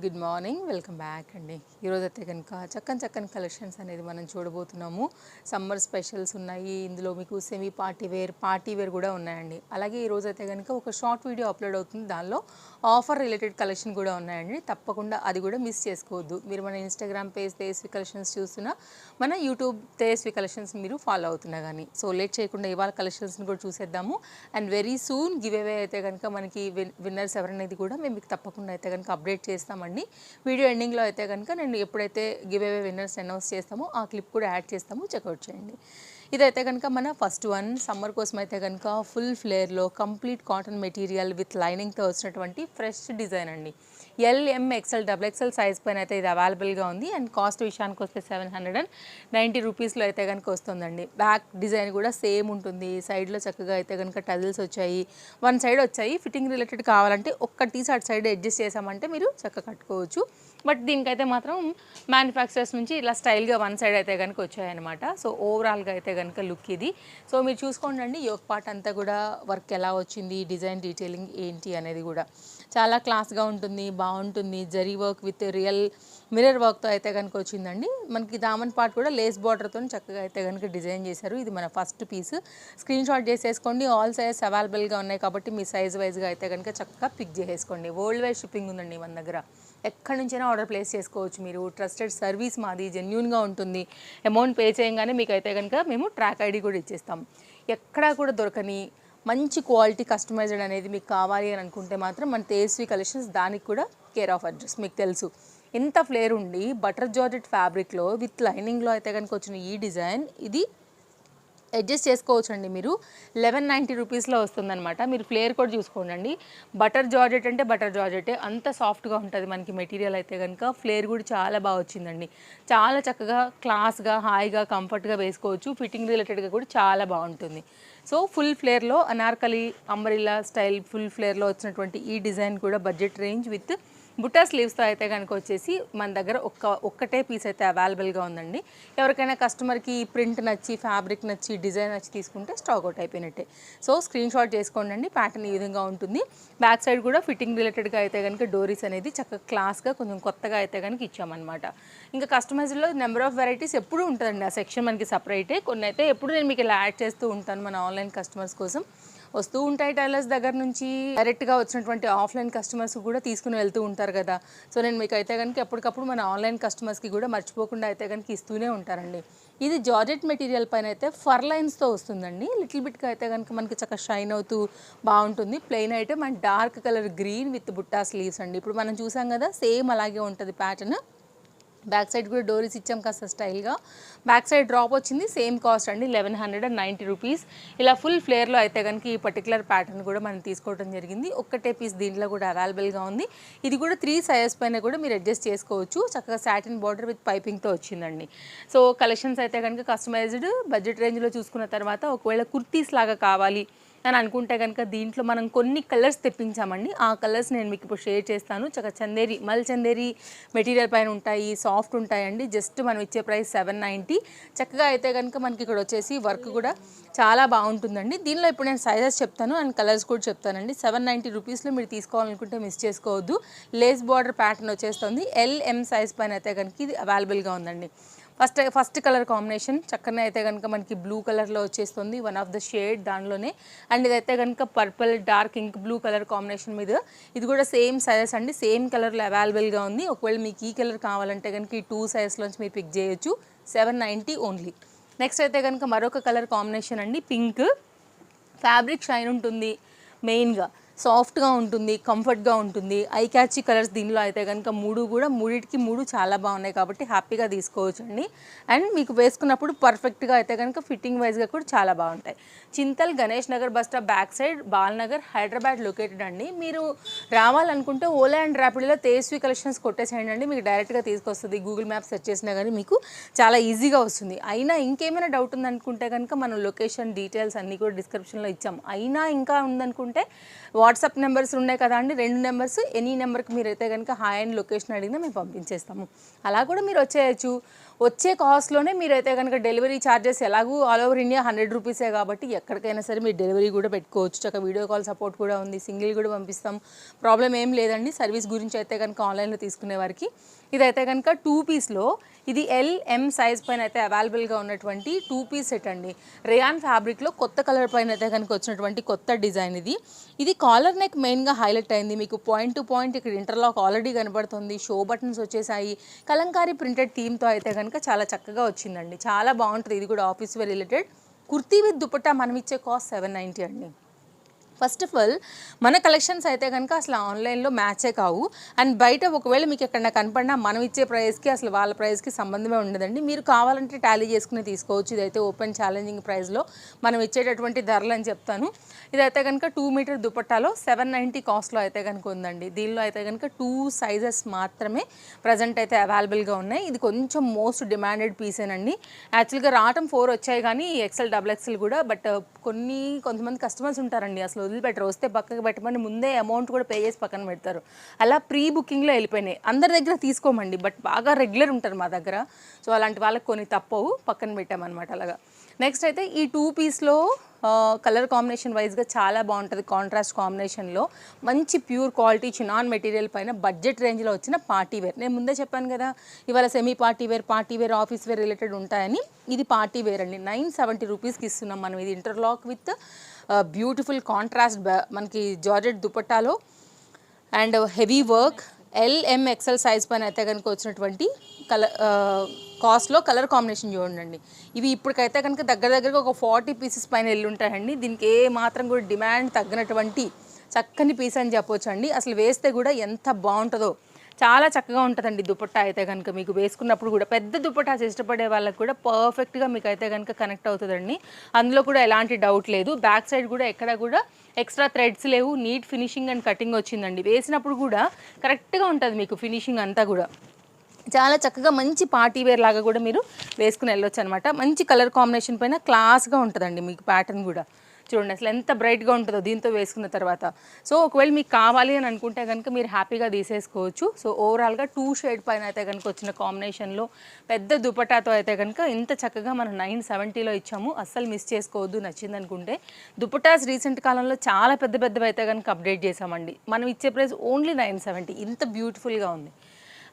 Good morning, welcome back అండి. ఈరోజైతే కనుక చక్కని చక్కని కలెక్షన్స్ అనేది మనం చూడబోతున్నాము. సమ్మర్ స్పెషల్స్ ఉన్నాయి, ఇందులో మీకు సెమీ పార్టీ వేర్ కూడా ఉన్నాయండి. అలాగే ఈరోజైతే కనుక ఒక షార్ట్ వీడియో అప్లోడ్ అవుతుంది, దానిలో ఆఫర్ రిలేటెడ్ కలెక్షన్ కూడా ఉన్నాయండి. తప్పకుండా అది కూడా మిస్ చేసుకోవద్దు. మీరు మన ఇన్స్టాగ్రామ్ పేజ్ తేజస్వి కలెక్షన్స్ చూస్తున్నా, మన యూట్యూబ్ తేజస్వి కలెక్షన్స్ మీరు ఫాలో అవుతున్నా కానీ. సో లేట్ చేయకుండా ఇవాళ కలెక్షన్స్ని కూడా చూసేద్దాము. And very soon give away అయితే కనుక మనకి విన్నర్స్ ఎవరనేది కూడా మేము మీకు తప్పకుండా అయితే కనుక అప్డేట్ చేస్తామండి. వీడియో ఎండింగ్లో అయితే కనుక నేను ఎప్పుడైతే గివ్ అవే విన్నర్స్ అనౌన్స్ చేస్తామో ఆ క్లిప్ కూడా యాడ్ చేస్తాము, చెక్అవుట్ చేయండి. ఇదైతే కనుక మన ఫస్ట్ వన్. సమ్మర్ కోసం అయితే కనుక ఫుల్ ఫ్లేర్లో కంప్లీట్ కాటన్ మెటీరియల్ విత్ లైనింగ్తో వచ్చినటువంటి ఫ్రెష్ డిజైన్ అండి. LM XL XXL సైజ్ పైన అయితే ఇది అవైలబుల్గా ఉంది. అండ్ కాస్ట్ విషయానికి వస్తే 790 రూపీస్లో అయితే కనుక వస్తుందండి. బ్యాక్ డిజైన్ కూడా సేమ్ ఉంటుంది. సైడ్లో చక్కగా అయితే కనుక టజిల్స్ వచ్చాయి, వన్ సైడ్ వచ్చాయి. ఫిట్టింగ్ రిలేటెడ్ కావాలంటే ఒక్క తీసి అటు సైడ్ అడ్జస్ట్ చేసామంటే మీరు చక్కగా కట్టుకోవచ్చు. బట్ దీనికైతే మాత్రం మ్యానుఫ్యాక్చరర్స్ నుంచి ఇలా స్టైల్గా వన్ సైడ్ అయితే కనుక వచ్చాయన్నమాట. సో ఓవరాల్గా అయితే కనుక లుక్ ఇది. సో మీరు చూసుకోండి, యోక్ పార్ట్ అంతా కూడా వర్క్ ఎలా వచ్చింది, డిజైన్ డీటెయిలింగ్ ఏంటి అనేది కూడా చాలా క్లాస్గా ఉంటుంది, బాగుంటుంది. Zari work with real mirror వర్క్తో అయితే కనుక వచ్చిందండి. మనకి దామన్ పార్ట్ కూడా లేస్ బార్డర్తో చక్కగా అయితే కనుక డిజైన్ చేశారు. ఇది మన ఫస్ట్ పీస్. స్క్రీన్ షాట్ చేసేసుకోండి. ఆల్ సైజెస్ అవైలబుల్గా ఉన్నాయి కాబట్టి మీ సైజ్ వైజ్గా అయితే కనుక చక్కగా పిక్ చేసేసుకోండి. వరల్డ్ వైడ్ షిప్పింగ్ ఉందండి మన దగ్గర. ఎక్కడి నుంచైనా ఆర్డర్ ప్లేస్ చేసుకోవచ్చు మీరు. ట్రస్టెడ్ సర్వీస్ మాది, జెన్యూన్గా ఉంటుంది. అమౌంట్ పే చేయగానే మీకు అయితే కనుక మేము ట్రాక్ ఐడి కూడా ఇచ్చేస్తాం. ఎక్కడా కూడా దొరకని మంచి క్వాలిటీ కస్టమైజ్డ్ అనేది మీకు కావాలి అని అనుకుంటే మాత్రం మన తేజస్వి కలెక్షన్స్ దానికి కూడా కేర్ ఆఫ్ అడ్రస్. మీకు తెలుసు ఎంత ఫ్లేర్ ఉండి బటర్ జార్జెట్ ఫ్యాబ్రిక్లో విత్ లైనింగ్లో అయితే కనుక వచ్చిన ఈ డిజైన్ ఇది అడ్జస్ట్ చేసుకోవచ్చు అండి. మీరు 1190 రూపీస్లో వస్తుందన్నమాట. మీరు ఫ్లేర్ కూడా చూసుకోండి. బటర్ జార్జెట్ అంటే బటర్ జార్జెటే, అంత సాఫ్ట్గా ఉంటుంది మనకి మెటీరియల్ అయితే కనుక. ఫ్లేర్ కూడా చాలా బాగా వచ్చిందండి. చాలా చక్కగా క్లాస్గా హాయిగా కంఫర్ట్గా వేసుకోవచ్చు. ఫిట్టింగ్ రిలేటెడ్గా కూడా చాలా బాగుంటుంది. సో ఫుల్ ఫ్లేర్లో అనార్కలి అంబ్రెల్లా స్టైల్ ఫుల్ ఫ్లేర్లో వచ్చినటువంటి ఈ డిజైన్ కూడా బడ్జెట్ రేంజ్ విత్ బుట్టా స్లీవ్స్తో అయితే కనుక వచ్చేసి మన దగ్గర ఒక్కటే పీస్ అయితే అవైలబుల్గా ఉందండి. ఎవరికైనా కస్టమర్కి ప్రింట్ నచ్చి, ఫ్యాబ్రిక్ నచ్చి, డిజైన్ నచ్చి తీసుకుంటే స్టాక్ అవుట్ అయిపోయినట్టే. సో స్క్రీన్ షాట్ చేసుకోండి. ప్యాటర్న్ ఈ విధంగా ఉంటుంది. బ్యాక్ సైడ్ కూడా ఫిట్టింగ్ రిలేటెడ్గా అయితే కనుక డోరీస్ అనేది చక్కగా క్లాస్గా కొంచెం కొత్తగా అయితే కనుక ఇచ్చామన్నమాట. ఇంకా కస్టమైజ్లో నెంబర్ ఆఫ్ వెరైటీస్ ఎప్పుడు ఉంటుందండి. ఆ సెక్షన్ మనకి సపరేటే. కొన్ని అయితే ఎప్పుడు నేను మీకు ఇలా యాడ్ చేస్తూ ఉంటాను మన ఆన్లైన్ కస్టమర్స్ కోసం. వస్తూ ఉంటాయి టైలర్స్ దగ్గర నుంచి, డైరెక్ట్గా వచ్చినటువంటి ఆఫ్లైన్ కస్టమర్స్ కూడా తీసుకుని వెళ్తూ ఉంటారు కదా. సో నేను మీకు అయితే కనుక ఎప్పటికప్పుడు మన ఆన్లైన్ కస్టమర్స్కి కూడా మర్చిపోకుండా అయితే కనుక ఇస్తూనే ఉంటారండి. ఇది జార్జెట్ మెటీరియల్ పైన అయితే ఫర్ లైన్స్తో వస్తుందండి. లిటిల్ బిట్గా అయితే కనుక మనకి చక్కగా షైన్ అవుతూ బాగుంటుంది. Plain item and dark colour green with బుట్టా స్లీవ్స్ అండి. ఇప్పుడు మనం చూసాం కదా, సేమ్ అలాగే ఉంటుంది ప్యాటర్న్. బ్యాక్ సైడ్ కూడా డోరీస్ ఇచ్చాం కాస్త స్టైల్గా. బ్యాక్ సైడ్ డ్రాప్ వచ్చింది. సేమ్ కాస్ట్ అండి, 1190 రూపీస్. ఇలా ఫుల్ ఫ్లేర్లో అయితే కనుక ఈ పర్టికులర్ ప్యాటర్న్ కూడా మనం తీసుకోవడం జరిగింది. ఒక్కటే పీస్ దీంట్లో కూడా అవైలబుల్గా ఉంది. ఇది కూడా 3 సైజెస్ పైన కూడా మీరు అడ్జస్ట్ చేసుకోవచ్చు. చక్కగా సాటిన్ బార్డర్ విత్ పైపింగ్తో వచ్చిందండి. సో కలెక్షన్స్ అయితే కనుక కస్టమైజ్డ్ బడ్జెట్ రేంజ్లో చూసుకున్న తర్వాత ఒకవేళ కుర్తీస్ లాగా కావాలి అని అనుకుంటే కనుక దీంట్లో మనం కొన్ని కలర్స్ తెప్పించామండి. ఆ కలర్స్ నేను మీకు ఇప్పుడు షేర్ చేస్తాను. చక్కగా చందేరి మల్ చందేరి మెటీరియల్ పైన ఉంటాయి, సాఫ్ట్ ఉంటాయండి. జస్ట్ మనం ఇచ్చే ప్రైస్ 790. చక్కగా అయితే కనుక మనకి ఇక్కడ వచ్చేసి వర్క్ కూడా చాలా బాగుంటుందండి. దీనిలో ఇప్పుడు నేను సైజెస్ చెప్తాను అండ్ కలర్స్ కూడా చెప్తానండి. 790 రూపీస్లో మీరు తీసుకోవాలనుకుంటే మిస్ చేసుకోవద్దు. లేస్ బార్డర్ ప్యాటర్న్ వచ్చేస్తుంది. LM సైజ్ పైన అయితే కనుక ఇది అవైలబుల్గా ఉందండి. ఫస్ట్ కలర్ కాంబినేషన్ చక్కనే అయితే కనుక మనకి బ్లూ కలర్లో వచ్చేస్తుంది, వన్ ఆఫ్ ద షేడ్ దానిలోనే. అండ్ ఇదైతే కనుక purple dark ink blue colour combination మీద. ఇది కూడా సేమ్ సైజెస్ అండి, సేమ్ కలర్లో అవైలబుల్గా ఉంది. ఒకవేళ మీకు ఈ కలర్ కావాలంటే కనుక ఈ 2 సైజెస్లోంచి మీరు పిక్ చేయొచ్చు. 790 ఓన్లీ. నెక్స్ట్ అయితే కనుక మరొక కలర్ కాంబినేషన్ అండి, పింక్. ఫ్యాబ్రిక్ షైన్ ఉంటుంది, మెయిన్గా సాఫ్ట్గా ఉంటుంది, కంఫర్ట్గా ఉంటుంది. ఐ క్యాచీ కలర్స్ దీనిలో అయితే కనుక మూడిటికి మూడు చాలా బాగున్నాయి కాబట్టి హ్యాపీగా తీసుకోవచ్చు అండి. అండ్ మీకు వేసుకున్నప్పుడు పర్ఫెక్ట్గా అయితే కనుక ఫిట్టింగ్ వైజ్గా కూడా చాలా బాగుంటాయి. Chintal Ganesh Nagar bus stop back side, Balnagar, Hyderabad located అండి. మీరు రావాలనుకుంటే ఓలా అండ్ ర్యాపిడోలో తేజస్వి కలెక్షన్స్ కొట్టేసేయండి అండి, మీకు డైరెక్ట్గా తీసుకొస్తుంది. గూగుల్ మ్యాప్ సెర్చ్ చేసినా కానీ మీకు చాలా ఈజీగా వస్తుంది. అయినా ఇంకేమైనా డౌట్ ఉందనుకుంటే కనుక మనం లొకేషన్ డీటెయిల్స్ అన్నీ కూడా డిస్క్రిప్షన్లో ఇచ్చాం. అయినా ఇంకా ఉందనుకుంటే వాట్సాప్ నెంబర్స్ ఉన్నాయి కదా అండి, 2 నెంబర్స్, ఎనీ నెంబర్కి మీరైతే కనుక హాయ్ అండ్ లొకేషన్ అడిగినా మేము పంపించేస్తాము. అలా కూడా మీరు వచ్చేయచ్చు. వచ్చే కాస్ట్లోనే మీరైతే కనుక డెలివరీ ఛార్జెస్ ఎలాగూ ఆల్ ఓవర్ ఇండియా 100 రూపీసే కాబట్టి ఎక్కడికైనా సరే మీరు డెలివరీ కూడా పెట్టుకోవచ్చు. చక్కగా వీడియో కాల్ సపోర్ట్ కూడా ఉంది, సింగిల్ కూడా పంపిస్తాం, ప్రాబ్లం ఏం లేదండి. సర్వీస్ గురించి అయితే కనుక ఆన్లైన్లో తీసుకునే వారికి ఇదైతే కనుక 2 పీస్లో, ఇది LM సైజ్ పైన అయితే అవైలబుల్గా ఉన్నటువంటి 2 పీస్ సెట్ అండి. రేయాన్ ఫ్యాబ్రిక్లో కొత్త కలర్ పైన అయితే కనుక వచ్చినటువంటి కొత్త డిజైన్ ఇది కాలర్ నెక్ మెయిన్గా హైలైట్ అయింది. మీకు పాయింట్ టు పాయింట్ ఇక్కడ ఇంటర్లాక్ ఆల్రెడీ కనబడుతుంది, షో బటన్స్ వచ్చేసాయి, కలంకారీ ప్రింటెడ్ థీమ్తో అయితే కనుక చాలా చక్కగా వచ్చిందండి. చాలా బాగుంటుంది. ఇది కూడా office wear related kurti with dupatta మనం ఇచ్చే కాస్ట్ 790 అండి. ఫస్ట్ ఆఫ్ ఆల్ మన కలెక్షన్స్ అయితే కనుక అసలు ఆన్లైన్లో మ్యాచే కావు. అండ్ బయట ఒకవేళ మీకు ఎక్కడన్నా కనపడినా మనం ఇచ్చే ప్రైస్కి అసలు వాళ్ళ ప్రైస్కి సంబంధమే ఉండదండి. మీరు కావాలంటే టాలీ చేసుకుని తీసుకోవచ్చు. ఇదైతే ఓపెన్ ఛాలెంజింగ్ ప్రైస్లో మనం ఇచ్చేటటువంటి ధరలు అని చెప్తాను. ఇదైతే కనుక 2 మీటర్ దుపట్టాలో 790 కాస్ట్లో అయితే కనుక ఉందండి. దీనిలో అయితే కనుక 2 సైజెస్ మాత్రమే ప్రజెంట్ అయితే అవైలబుల్గా ఉన్నాయి. ఇది కొంచెం మోస్ట్ డిమాండెడ్ పీసేనండి. యాక్చువల్గా రావటం 4 వచ్చాయి కానీ XL XXL కూడా, బట్ కొంతమంది కస్టమర్స్ ఉంటారండి అసలు వదిలిపెట్టరు, వస్తే పక్కకు పెట్టమని ముందే అమౌంట్ కూడా పే చేసి పక్కన పెడతారు. అలా ప్రీ బుకింగ్లో వెళ్ళిపోయినాయి. అందరి దగ్గర తీసుకోమండి, బట్ బాగా రెగ్యులర్ ఉంటారు మా దగ్గర. సో అలాంటి వాళ్ళకి కొన్ని తప్పవు, పక్కన పెట్టామన్నమాట అలాగా. నెక్స్ట్ అయితే ఈ 2 పీస్లో కలర్ కాంబినేషన్ వైజ్గా చాలా బాగుంటుంది. కాంట్రాస్ట్ కాంబినేషన్లో మంచి ప్యూర్ క్వాలిటీ చినాన్ మెటీరియల్ పైన బడ్జెట్ రేంజ్లో వచ్చిన పార్టీ వేర్. నేను ముందే చెప్పాను కదా ఇవాళ semi party wear, office wear related ఉంటాయని. ఇది పార్టీ వేర్ అండి. 970 రూపీస్కి ఇస్తున్నాం మనం. ఇది ఇంటర్లాక్ విత్ బ్యూటిఫుల్ కాంట్రాస్ట్ మనకి జార్జెట్ దుపట్టాలో and heavy work. LM XL size పైన అయితే కనుక వచ్చినటువంటి కాస్ట్లో కలర్ కాంబినేషన్ చూడండి. ఇవి ఇప్పటికైతే కనుక దగ్గరగా ఒక 40 పీసెస్ పైన వెళ్ళి ఉంటాయండి. దీనికి ఏ మాత్రం కూడా డిమాండ్ తగ్గినటువంటి చక్కని పీస్ అని చెప్పొచ్చు అండి. అసలు వేస్తే కూడా ఎంత బాగుంటుందో, చాలా చక్కగా ఉంటుందండి దుపట్టా అయితే కనుక. మీకు వేసుకున్నప్పుడు కూడా పెద్ద దుపట్టాస్ ఇష్టపడే వాళ్ళకి కూడా పర్ఫెక్ట్గా మీకు అయితే కనుక కనెక్ట్ అవుతుందండి. అందులో కూడా ఎలాంటి డౌట్ లేదు. బ్యాక్ సైడ్ కూడా ఎక్కడ కూడా ఎక్స్ట్రా థ్రెడ్స్ లేవు, నీట్ ఫినిషింగ్ అండ్ కటింగ్ వచ్చిందండి. వేసినప్పుడు కూడా కరెక్ట్గా ఉంటుంది మీకు ఫినిషింగ్ అంతా కూడా. చాలా చక్కగా మంచి పార్టీ వేర్ లాగా కూడా మీరు వేసుకుని వెళ్ళొచ్చు అనమాట. మంచి కలర్ కాంబినేషన్ పైన క్లాస్గా ఉంటుందండి మీకు ప్యాటర్న్ కూడా. చూడండి అసలు ఎంత బ్రైట్గా ఉంటుందో దీంతో వేసుకున్న తర్వాత. సో ఒకవేళ మీకు కావాలి అని అనుకుంటే కనుక మీరు హ్యాపీగా తీసేసుకోవచ్చు. సో ఓవరాల్గా 2 షేడ్ పైన అయితే కనుక వచ్చిన కాంబినేషన్లో పెద్ద దుపట్టాతో అయితే కనుక ఇంత చక్కగా మనం 970లో ఇచ్చాము. అస్సలు మిస్ చేసుకోవద్దు. నచ్చింది అనుకుంటే దుపట్టాస్ రీసెంట్ కాలంలో చాలా పెద్దవి అయితే కనుక అప్డేట్ చేసామండి. మనం ఇచ్చే ప్రైస్ ఓన్లీ 970. ఇంత బ్యూటిఫుల్గా ఉంది.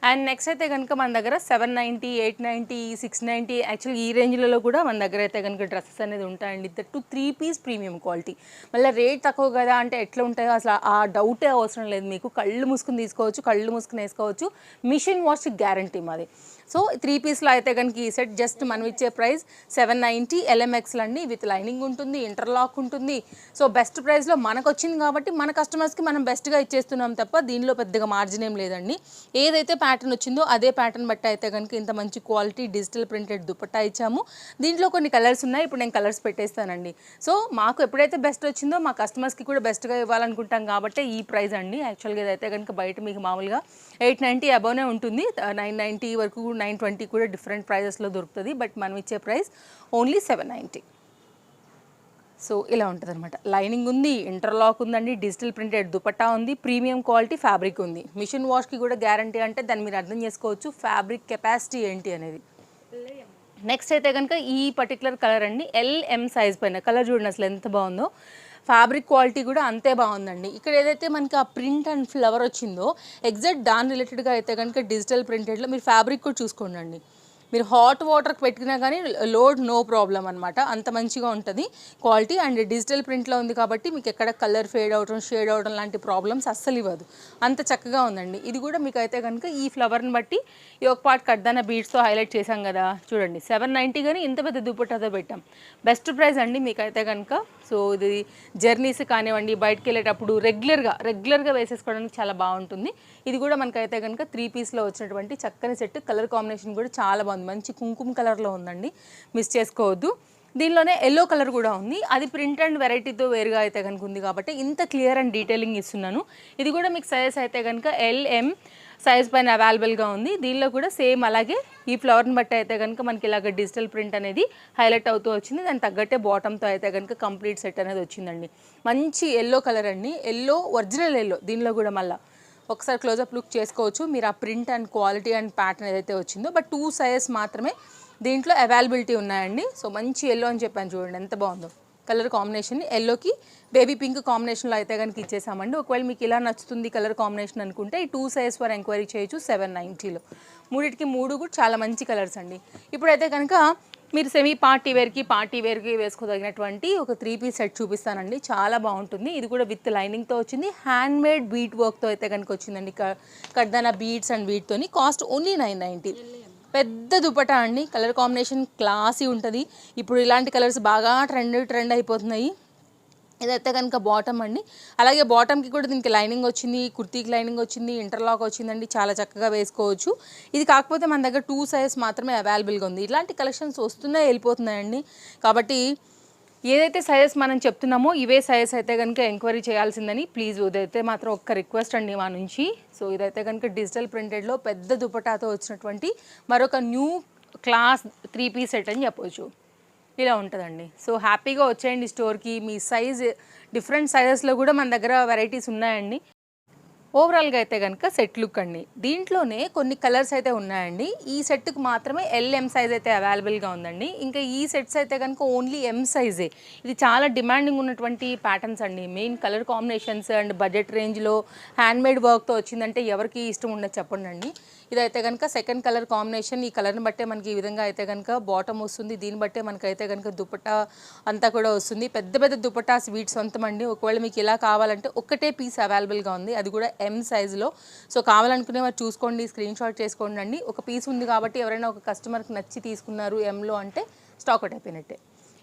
అండ్ నెక్స్ట్ అయితే కనుక మన దగ్గర 790, 890, 690 యాక్చువల్లీ ఈ రేంజ్లలో కూడా మన దగ్గర అయితే కనుక డ్రెస్సెస్ అనేది ఉంటాయండి. 3 పీస్ ప్రీమియం క్వాలిటీ. మళ్ళీ రేట్ తక్కువ కదా అంటే ఎట్లా ఉంటాయో అసలు ఆ డౌటే అవసరం లేదు మీకు. కళ్ళు మూసుకుని తీసుకోవచ్చు, కళ్ళు మూసుకుని వేసుకోవచ్చు. మిషన్ వాష్ గ్యారంటీ మాది. సో 3 పీస్లో అయితే కనుక ఈ సెట్ జస్ట్ మనం ఇచ్చే ప్రైస్ 790 LMXL అండి. విత్ లైనింగ్ ఉంటుంది, ఇంటర్లాక్ ఉంటుంది. సో బెస్ట్ ప్రైస్లో మనకు వచ్చింది కాబట్టి మన కస్టమర్స్కి మనం బెస్ట్గా ఇచ్చేస్తున్నాం తప్ప దీనిలో పెద్దగా మార్జిన్ ఏం లేదండి. ఏదైతే ప్యాటర్న్ వచ్చిందో అదే ప్యాటర్న్ బట్టి అయితే కనుక ఇంత మంచి క్వాలిటీ డిజిటల్ ప్రింటెడ్ దుపట్టా ఇచ్చాము. దీంట్లో కొన్ని కలర్స్ ఉన్నాయి, ఇప్పుడు నేను కలర్స్ పెట్టేస్తానండి. సో మాకు ఎప్పుడైతే బెస్ట్ వచ్చిందో మా కస్టమర్స్కి కూడా బెస్ట్గా ఇవ్వాలనుకుంటాం కాబట్టి ఈ ప్రైస్ అండి. యాక్చువల్గా ఇదైతే కనుక బయట మీకు మామూలుగా 890 అబౌనే ఉంటుంది, 990 వరకు 920 కూడా డిఫరెంట్ ప్రైజెస్లో దొరుకుతుంది. బట్ మనం ఇచ్చే ప్రైస్ ఓన్లీ 790. సో ఇలా ఉంటుంది అనమాట. లైనింగ్ ఉంది, ఇంటర్లాక్ ఉందండి, డిజిటల్ ప్రింటెడ్ దుపట్టా ఉంది, ప్రీమియం క్వాలిటీ ఫ్యాబ్రిక్ ఉంది. మిషన్ వాష్కి కూడా గ్యారంటీ అంటే దాన్ని మీరు అర్థం చేసుకోవచ్చు ఫ్యాబ్రిక్ కెపాసిటీ ఏంటి అనేది. నెక్స్ట్ అయితే కనుక ఈ పర్టికులర్ కలర్ అండి. LM సైజ్ పైన కలర్ చూడండి అసలు ఎంత బాగుందో. ఫ్యాబ్రిక్ క్వాలిటీ కూడా అంతే బాగుందండి. ఇక్కడ ఏదైతే మనకి ఆ ప్రింట్ అండ్ ఫ్లవర్ వచ్చిందో ఎగ్జాక్ట్ దాని రిలేటెడ్గా అయితే కనుక డిజిటల్ ప్రింటెడ్లో మీరు ఫ్యాబ్రిక్ కూడా చూసుకోండి. మీరు హాట్ వాటర్కి పెట్టినా కానీ లోడ్ నో ప్రాబ్లం అనమాట. అంత మంచిగా ఉంటుంది క్వాలిటీ. అండ్ డిజిటల్ ప్రింట్లో ఉంది కాబట్టి మీకు ఎక్కడ కలర్ ఫేడ్ అవడం, షేడ్ అవడం లాంటి ప్రాబ్లమ్స్ అస్సలు ఇవ్వదు. అంత చక్కగా ఉందండి. ఇది కూడా మీకు అయితే కనుక ఈ ఫ్లవర్ని బట్టి ఈ ఒక పార్ట్ కడ్దాన బీడ్స్తో హైలైట్ చేశాం కదా చూడండి. 790 కానీ ఇంత పెద్ద దుపట్టాతో పెట్టాం. బెస్ట్ ప్రైస్ అండి మీకైతే కనుక. సో ఇది జర్నీస్ కానివ్వండి, బయటకు వెళ్ళేటప్పుడు రెగ్యులర్గా వేసేసుకోవడానికి చాలా బాగుంటుంది. ఇది కూడా మనకైతే కనుక 3 పీస్లో వచ్చినటువంటి చక్కని సెట్. కలర్ కాంబినేషన్ కూడా చాలా బాగుంది, మంచి కుంకుమ కలర్లో ఉందండి, మిస్ చేసుకోవద్దు. దీనిలోనే ఎల్లో కలర్ కూడా ఉంది, అది ప్రింట్ అండ్ వెరైటీతో వేరుగా అయితే కనుక ఉంది కాబట్టి ఇంత క్లియర్ అండ్ డీటెయిలింగ్ ఇస్తున్నాను. ఇది కూడా మీకు సైజ్ అయితే కనుక LM సైజ్ పైన అవైలబుల్గా ఉంది. దీనిలో కూడా సేమ్ అలాగే ఈ ఫ్లవర్ని బట్టి అయితే కనుక మనకి ఇలాగ డిజిటల్ ప్రింట్ అనేది హైలైట్ అవుతూ వచ్చింది. దాని తగ్గట్టే బాటంతో అయితే కనుక కంప్లీట్ సెట్ అనేది వచ్చిందండి. మంచి ఎల్లో కలర్ అండి, ఎల్లో ఒరిజినల్ ఎల్లో. దీనిలో కూడా మళ్ళీ ఒకసారి క్లోజప్ లుక్ చేసుకోవచ్చు మీరు ఆ print and quality and pattern ఏదైతే వచ్చిందో. బట్ 2 సైజెస్ మాత్రమే దీంట్లో అవైలబిలిటీ ఉన్నాయండి. సో మంచి ఎల్లో అని చెప్పాను చూడండి ఎంత బాగుందో కలర్ కాంబినేషన్. ఎల్లోకి బేబీ పింక్ కాంబినేషన్లో అయితే కనుక ఇచ్చేసామండి. ఒకవేళ మీకు ఇలా నచ్చుతుంది కలర్ కాంబినేషన్ అనుకుంటే ఈ 2 సైజ్ ఫర్ ఎంక్వైరీ చేయొచ్చు 790లో. మూడింటికి 3 కూడా చాలా మంచి కలర్స్ అండి. ఇప్పుడైతే కనుక మీరు సెమీ పార్టీ వేర్కి వేసుకోదగినటువంటి ఒక 3 పీస్ సెట్ చూపిస్తానండి. చాలా బాగుంటుంది. ఇది కూడా విత్ లైనింగ్తో వచ్చింది. హ్యాండ్ మేడ్ బీట్ వర్క్తో అయితే కనుక వచ్చిందండి. కడ్దానా బీడ్స్ అండ్ బీట్తోని. Cost only 990. పెద్ద దుపటా అండి. కలర్ కాంబినేషన్ క్లాసీ ఉంటుంది. ఇప్పుడు ఇలాంటి కలర్స్ బాగా ట్రెండ్ అయిపోతున్నాయి. ఇదైతే కనుక బాటమ్ అండి. అలాగే బాటమ్కి కూడా దీనికి లైనింగ్ వచ్చింది, కుర్తీకి లైనింగ్ వచ్చింది, ఇంటర్లాక్ వచ్చిందండి. చాలా చక్కగా వేసుకోవచ్చు. ఇది కాకపోతే మన దగ్గర 2 సైజ్ మాత్రమే అవైలబుల్గా ఉంది. ఇలాంటి కలెక్షన్స్ వస్తున్నాయి వెళ్ళిపోతున్నాయండి. కాబట్టి ఏదైతే సైజెస్ మనం చెప్తున్నామో ఇవే సైజెస్ అయితే కనుక ఎంక్వైరీ చేయాల్సిందని ప్లీజ్. ఇదైతే మాత్రం ఒక్క రిక్వెస్ట్ అండి మా నుంచి. సో ఇదైతే కనుక డిజిటల్ ప్రింటెడ్లో పెద్ద దుపటాతో వచ్చినటువంటి మరొక న్యూ క్లాస్ 3 పీస్ సెట్ అని చెప్పవచ్చు. ఇలా ఉంటుందండి. సో హ్యాపీగా వచ్చేయండి స్టోర్కి. మీ సైజ్ డిఫరెంట్ సైజెస్లో కూడా మన దగ్గర వెరైటీస్ ఉన్నాయండి. ఓవరాల్గా అయితే కనుక సెట్ లుక్ అండి. దీంట్లోనే కొన్ని కలర్స్ అయితే ఉన్నాయండి. ఈ సెట్కి మాత్రమే LM సైజ్ అయితే అవైలబుల్గా ఉందండి. ఇంకా ఈ సెట్స్ అయితే కనుక ఓన్లీ M సైజే. ఇది చాలా డిమాండింగ్ ఉన్నటువంటి ప్యాటర్న్స్ అండి. Main colour combinations and budget రేంజ్లో హ్యాండ్మేడ్ వర్క్తో వచ్చిందంటే ఎవరికి ఇష్టం ఉండదు చెప్పండి అండి. ఇదైతే కనుక సెకండ్ కలర్ కాంబినేషన్. ఈ కలర్ని బట్టే మనకి ఈ విధంగా అయితే కనుక బాటమ్ వస్తుంది. దీన్ని బట్టే మనకైతే కనుక దుపట్టా అంతా కూడా వస్తుంది. పెద్ద పెద్ద దుపట్టా స్వీట్ సొంతం అండి. ఒకవేళ మీకు ఇలా కావాలంటే ఒక్కటే పీస్ అవైలబుల్గా ఉంది, అది కూడా M సైజులో. సో కావాలనుకునే వారు చూసుకోండి, స్క్రీన్ షాట్ చేసుకోండి అండి. ఒక పీస్ ఉంది కాబట్టి ఎవరైనా ఒక కస్టమర్కి నచ్చి తీసుకున్నారు Mలో అంటే స్టాక్ అవుట్ అయిపోయినట్టే.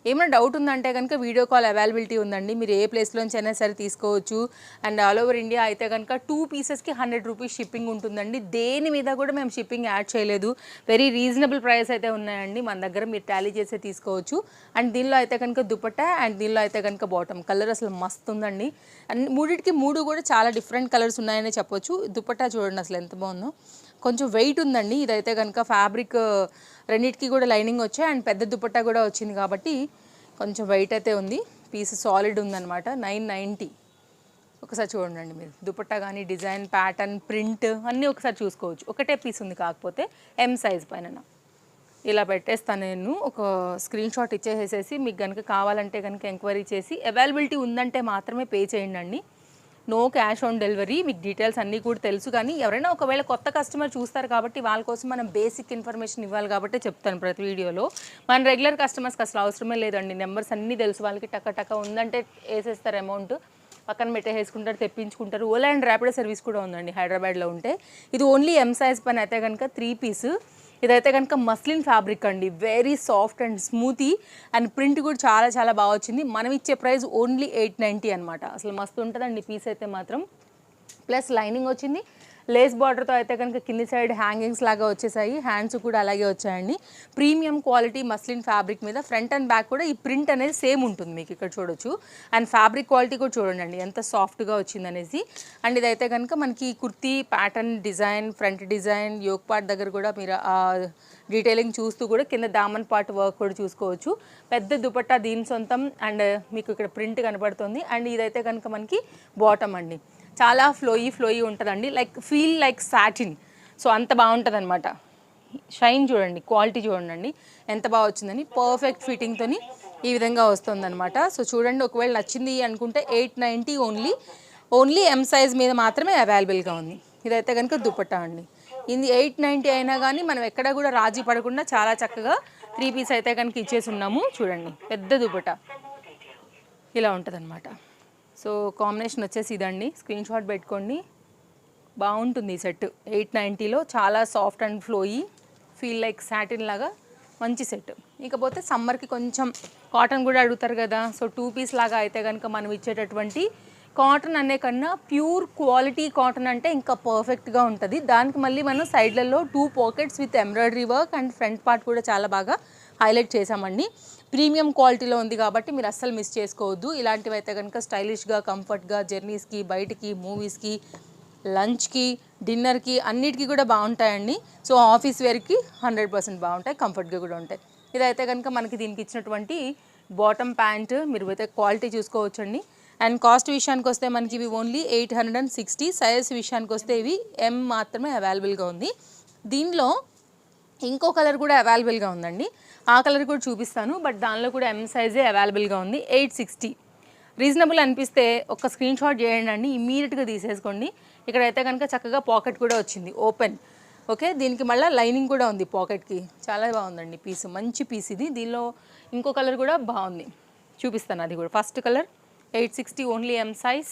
ఏమైనా డౌట్ ఉందంటే కనుక వీడియో కాల్ అవైలబిలిటీ ఉందండి. మీరు ఏ ప్లేస్లోంచి అయినా సరే తీసుకోవచ్చు. అండ్ ఆల్ ఓవర్ ఇండియా అయితే కనుక 2 పీసెస్కి 100 రూపీస్ షిప్పింగ్ ఉంటుందండి. దేని మీద కూడా మేము షిప్పింగ్ యాడ్ చేయలేదు. వెరీ రీజనబుల్ ప్రైస్ అయితే ఉన్నాయండి మన దగ్గర. మీరు టాలీ చేసే తీసుకోవచ్చు. అండ్ దీనిలో అయితే కనుక దుపట్టా అండ్ దీనిలో అయితే కనుక బాటమ్ కలర్ అసలు మస్తు ఉందండి. అండ్ మూడింటికి 3 కూడా చాలా డిఫరెంట్ కలర్స్ ఉన్నాయని చెప్పొచ్చు. దుపట్టా చూడండి అసలు ఎంత బాగుందో. కొంచెం వెయిట్ ఉందండి. ఇదైతే కనుక ఫ్యాబ్రిక్ రెండింటికి కూడా లైనింగ్ వచ్చాయి అండ్ పెద్ద దుపట్టా కూడా వచ్చింది కాబట్టి కొంచెం వెయిట్ అయితే ఉంది. పీస్ సాలిడ్ ఉందన్నమాట. 990. ఒకసారి చూడండి మీరు. దుపట్టా కానీ డిజైన్ ప్యాటర్న్ ప్రింట్ అన్నీ ఒకసారి చూసుకోవచ్చు. ఒకటే పీస్ ఉంది కాకపోతే M సైజ్ పైన. ఇలా పెట్టేస్తాను నేను. ఒక స్క్రీన్ షాట్ ఇచ్చేసేసి మీకు కనుక కావాలంటే కనుక ఎంక్వైరీ చేసి అవైలబిలిటీ ఉందంటే మాత్రమే పే చేయండి. No cash on delivery. మీకు డీటెయిల్స్ అన్నీ కూడా తెలుసు. కానీ ఎవరైనా ఒకవేళ కొత్త కస్టమర్ చూస్తారు కాబట్టి వాళ్ళ కోసం మనం బేసిక్ ఇన్ఫర్మేషన్ ఇవ్వాలి కాబట్టి చెప్తాను ప్రతి వీడియోలో. మన రెగ్యులర్ కస్టమర్స్కి అసలు అవసరమే లేదండి. నెంబర్స్ అన్నీ తెలుసు వాళ్ళకి. టక్క ఉందంటే వేసేస్తారు అమౌంట్, పక్కన పెట్టేసుకుంటారు, తెప్పించుకుంటారు. ఓలా అండ్ ర్యాపిడో సర్వీస్ కూడా ఉందండి హైదరాబాద్లో ఉంటే. ఇది ఓన్లీ M సైజ్ పైన అయితే కనుక 3 పీస్. ఇదైతే కనుక మస్లిన్ ఫ్యాబ్రిక్ అండి. Very soft and smoothie and print కూడా చాలా చాలా బాగా వచ్చింది. మనం ఇచ్చే ప్రైస్ ఓన్లీ 890 అనమాట. అసలు మస్తు ఉంటుందండి పీస్ అయితే మాత్రం. ప్లస్ లైనింగ్ వచ్చింది. లేస్ బార్డర్తో అయితే కనుక కింది సైడ్ హ్యాంగింగ్స్ లాగా వచ్చేసాయి. హ్యాండ్స్ కూడా అలాగే వచ్చాయండి. ప్రీమియం క్వాలిటీ మస్లిన్ ఫ్యాబ్రిక్ మీద ఫ్రంట్ అండ్ బ్యాక్ కూడా ఈ ప్రింట్ అనేది సేమ్ ఉంటుంది మీకు ఇక్కడ చూడొచ్చు. అండ్ ఫ్యాబ్రిక్ క్వాలిటీ కూడా చూడండి ఎంత సాఫ్ట్గా వచ్చిందనేసి. అండ్ ఇదైతే కనుక మనకి kurti pattern design, front design, yoke part దగ్గర కూడా మీరు డీటెయిలింగ్ చూస్తూ కూడా కింద దామన్ పార్ట్ వర్క్ కూడా చూసుకోవచ్చు. పెద్ద దుపట్టా దీని సొంతం అండ్ మీకు ఇక్కడ ప్రింట్ కనబడుతుంది. అండ్ ఇదైతే కనుక మనకి బాటమ్ అండి. చాలా ఫ్లోయీ ఉంటుందండి. Feel like satin. సో అంత బాగుంటుంది అనమాట. షైన్ చూడండి, క్వాలిటీ చూడండి ఎంత బాగా వచ్చిందని. పర్ఫెక్ట్ ఫిట్టింగ్తో ఈ విధంగా వస్తుందన్నమాట. సో చూడండి, ఒకవేళ నచ్చింది అనుకుంటే 890 ఓన్లీ M సైజ్ మీద మాత్రమే అవైలబుల్గా ఉంది. ఇదైతే కనుక దుపట్టా అండి. ఇది 890 అయినా కానీ మనం ఎక్కడ కూడా రాజీ పడకుండా చాలా చక్కగా 3 పీస్ అయితే కనుక ఇచ్చేసి ఉన్నాము. చూడండి పెద్ద దుపట్టా ఇలా ఉంటుందన్నమాట. సో కాంబినేషన్ వచ్చేసి ఇదండి. స్క్రీన్ షాట్ పెట్టుకోండి. బాగుంటుంది ఈ సెట్. 890లో చాలా soft and flowy, feel like satin లాగా మంచి సెట్. ఇకపోతే సమ్మర్కి కొంచెం కాటన్ కూడా అడుగుతారు కదా. సో 2 పీస్ లాగా అయితే కనుక మనం ఇచ్చేటటువంటి కాటన్ అనే కన్నా ప్యూర్ క్వాలిటీ కాటన్ అంటే ఇంకా పర్ఫెక్ట్గా ఉంటుంది. దానికి మళ్ళీ మనం సైడ్లలో 2 pockets with embroidery work and front part కూడా చాలా బాగా హైలైట్ చేసామండి. ప్రీమియం క్వాలిటీలో ఉంది కాబట్టి మీరు అస్సలు మిస్ చేసుకోవద్దు. ఇలాంటివి అయితే కనుక స్టైలిష్గా, కంఫర్ట్గా జర్నీస్కి, బయటికి, మూవీస్కి లంచ్కి, డిన్నర్కి అన్నిటికీ కూడా బాగుంటాయండి. సో ఆఫీస్ వేర్కి 100% బాగుంటాయి, కంఫర్ట్గా కూడా ఉంటాయి. ఇదైతే కనుక మనకి దీనికి ఇచ్చినటువంటి బాటమ్ ప్యాంట్, మీరు అయితే క్వాలిటీ చూసుకోవచ్చండి. అండ్ కాస్ట్ విషయానికి వస్తే మనకి ఇవి ఓన్లీ 860. సైజ్ విషయానికి వస్తే ఇవి M మాత్రమే అవైలబుల్గా ఉంది. దీనిలో ఇంకో కలర్ కూడా అవైలబుల్గా ఉందండి, ఆ కలర్ కూడా చూపిస్తాను. బట్ దానిలో కూడా M సైజే అవైలబుల్గా ఉంది. 860 రీజనబుల్ అనిపిస్తే ఒక స్క్రీన్ షాట్ చేయండి అండి, ఇమీడియట్గా తీసేసుకోండి. ఇక్కడైతే కనుక చక్కగా పాకెట్ కూడా వచ్చింది ఓపెన్. ఓకే, దీనికి మళ్ళీ లైనింగ్ కూడా ఉంది పాకెట్కి. చాలా బాగుందండి పీస్, మంచి పీస్ ఇది. దీనిలో ఇంకో కలర్ కూడా బాగుంది, చూపిస్తాను అది కూడా. First colour 860 only M size.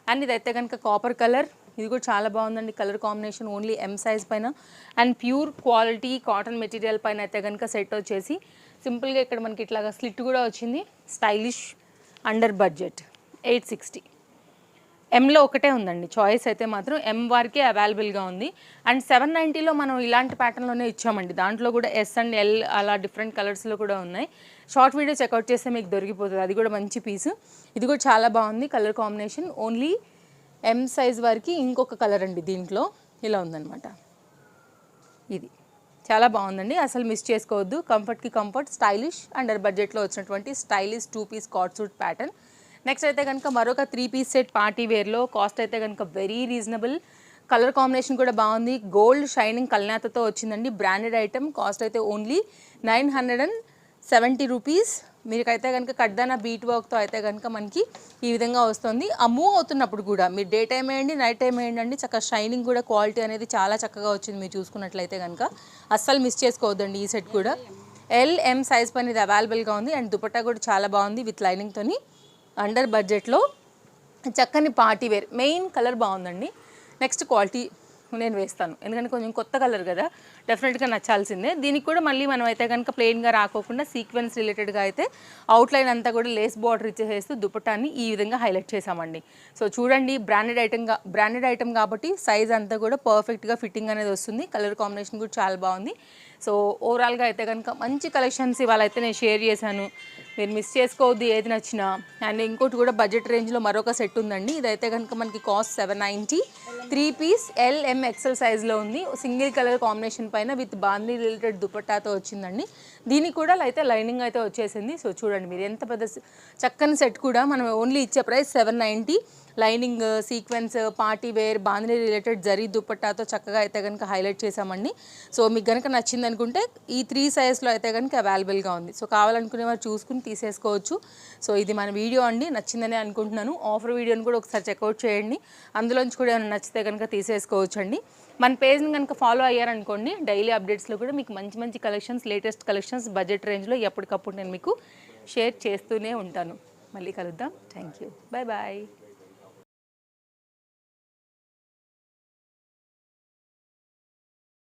And ఇదైతే కనుక కాపర్ కలర్, ఇది కూడా చాలా బాగుందండి colour combination, only M size పైన. And pure quality cotton material పైన అయితే కనుక సెట్ వచ్చేసి సింపుల్గా ఇక్కడ మనకి ఇట్లాగా స్లిట్ కూడా వచ్చింది, స్టైలిష్, అండర్ బడ్జెట్. 860. ఎంలో ఒకటే ఉందండి చాయిస్ అయితే మాత్రం, M వారికే అవైలబుల్గా ఉంది. అండ్ 790లో మనం ఇలాంటి ప్యాటర్న్లోనే ఇచ్చామండి, దాంట్లో కూడా S అండ్ L అలా డిఫరెంట్ కలర్స్లో కూడా ఉన్నాయి. షార్ట్ వీడియో చెక్అవుట్ చేస్తే మీకు దొరికిపోతుంది, అది కూడా మంచి పీసు. ఇది కూడా చాలా బాగుంది colour combination, only M size వారికి. ఇంకొక కలర్ అండి దీంట్లో ఇలా ఉందన్నమాట, ఇది చాలా బాగుందండి, అసలు మిస్ చేసుకోవద్దు. కంఫర్ట్కి కంఫర్ట్, స్టైలిష్, అండర్ బడ్జెట్లో వచ్చినటువంటి స్టైలిష్ 2 పీస్ కాట్ సూట్ ప్యాటర్న్. నెక్స్ట్ అయితే కనుక మరొక 3 పీస్ సెట్ పార్టీ వేర్లో, కాస్ట్ అయితే కనుక వెరీ రీజనబుల్, కలర్ కాంబినేషన్ కూడా బాగుంది, గోల్డ్ షైనింగ్ కల్నేతతో వచ్చిందండి. బ్రాండెడ్ ఐటమ్, కాస్ట్ అయితే ఓన్లీ 970 రూపీస్. మీకైతే కనుక కడ్దానా బీట్ వర్క్తో అయితే కనుక మనకి ఈ విధంగా వస్తుంది. ఆ మూవ్ అవుతున్నప్పుడు కూడా మీరు డే టైం వేయండి, నైట్ టైం వేయండి, చక్కగా షైనింగ్ కూడా క్వాలిటీ అనేది చాలా చక్కగా వచ్చింది. మీరు చూసుకున్నట్లయితే కనుక అస్సలు మిస్ చేసుకోవద్దండి ఈ సెట్ కూడా. LM సైజ్ పైన ఇది అవైలబుల్గా ఉంది. అండ్ దుపట్టా కూడా చాలా బాగుంది విత్ లైనింగ్తోని, అండర్ బడ్జెట్లో చక్కని పార్టీ వేర్. మెయిన్ కలర్ బాగుందండి. నెక్స్ట్ క్వాలిటీ నేను వేస్తాను, ఎందుకంటే కొంచెం కొత్త కలర్ కదా, డెఫినెట్గా నచ్చాల్సిందే. దీనికి కూడా మళ్ళీ మనం అయితే కనుక ప్లెయిన్గా రాకోకుండా సీక్వెన్స్ రిలేటెడ్గా అయితే అవుట్లైన్ అంతా కూడా లేస్ బార్డర్ ఇచ్చేసేస్తూ దుపట్టాన్ని ఈ విధంగా హైలైట్ చేసామండి. సో చూడండి, బ్రాండెడ్ ఐటమ్ కాబట్టి సైజ్ అంతా కూడా పర్ఫెక్ట్గా ఫిట్టింగ్ అనేది వస్తుంది. కలర్ కాంబినేషన్ కూడా చాలా బాగుంది. సో ఓవరాల్గా అయితే కనుక మంచి కలెక్షన్స్ ఇవాళ అయితే నేను షేర్ చేశాను, మీరు మిస్ చేసుకోవద్దు ఏది నచ్చినా. అండ్ ఇంకోటి కూడా బడ్జెట్ రేంజ్లో మరొక సెట్ ఉందండి, ఇదైతే కనుక మనకి కాస్ట్ 790. 3 పీస్ LM XL సైజ్లో ఉంది, సింగిల్ కలర్ కాంబినేషన్ పైన విత్ బాందీ రిలేటెడ్ దుపట్టాతో వచ్చిందండి. దీనికి కూడా అయితే లైనింగ్ అయితే వచ్చేసింది. సో చూడండి మీరు ఎంత పెద్ద చక్కని సెట్ కూడా మనం ఓన్లీ ఇచ్చే price 790. Lining, sequence, party wear, బాందీ రిలేటెడ్ జరీ దుపట్టాతో చక్కగా అయితే కనుక హైలైట్ చేసామండి. సో మీకు కనుక నచ్చింది అనుకుంటే ఈ 3 సైజ్లో అయితే కనుక అవైలబుల్గా ఉంది. సో కావాలనుకునే వారు చూసుకుని తీసేసుకోవచ్చు. సో ఇది మన వీడియో అండి, నచ్చిందని అనుకుంటున్నాను. ఆఫర్ వీడియోని కూడా ఒకసారి చెక్అవుట్ చేయండి, అందులోంచి కూడా ఏమైనా నచ్చితే కనుక తీసేసుకోవచ్చు అండి. మన పేజ్ని కనుక ఫాలో అయ్యారనుకోండి, డైలీ అప్డేట్స్లో కూడా మీకు మంచి మంచి కలెక్షన్స్, లేటెస్ట్ కలెక్షన్స్ బడ్జెట్ రేంజ్లో ఎప్పటికప్పుడు నేను మీకు షేర్ చేస్తూనే ఉంటాను. మళ్ళీ కలుద్దాం. Thank you, bye bye.